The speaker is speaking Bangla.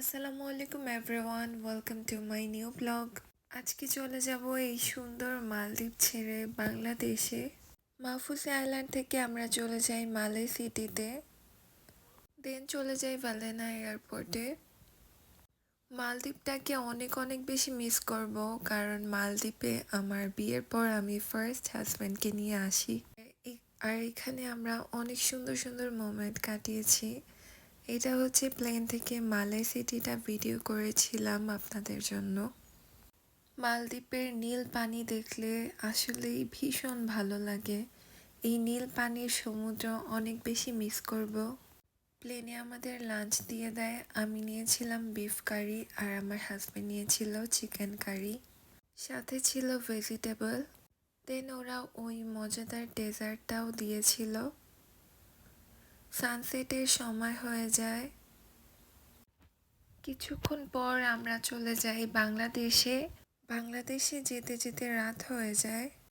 আসসালামু আলাইকুম everyone, welcome to my new blog. আজকে চলে যাব এই সুন্দর মালদ্বীপ ছেড়ে বাংলাদেশে। মাহফুজা আইল্যান্ড থেকে আমরা চলে যাই মালে সিটিতে, দেন চলে যাই ভ্যালেনা এয়ারপোর্টে। মালদ্বীপটাকে অনেক অনেক বেশি মিস করব, কারণ মালদ্বীপে আমার বিয়ের পর আমি ফার্স্ট হাজব্যান্ডকে নিয়ে আসি। আর এখানে আমরা অনেক সুন্দর সুন্দর মোমেন্ট কাটিয়েছি। এটা হচ্ছে প্লেন থেকে মালে সিটিটা ভিডিও করেছিলাম আপনাদের জন্য। মালদ্বীপের নীল পানি দেখলে আসলেই ভীষণ ভালো লাগে। এই নীল পানির সমুদ্র অনেক বেশি মিস করব। প্লেনে আমাদের লাঞ্চ দিয়ে দেয়। আমি নিয়েছিলাম বিফ কারি আর আমার হাজব্যান্ড নিয়েছিল চিকেন কারি, সাথে ছিল ভেজিটেবল। দেন ওরা ওই মজাদার ডেজার্টটাও দিয়েছিল। সানসেটের সময় হয়ে যায়। কিছুক্ষণ পর আমরা চলে যাই বাংলাদেশে। বাংলাদেশে যেতে যেতে রাত হয়ে যায়।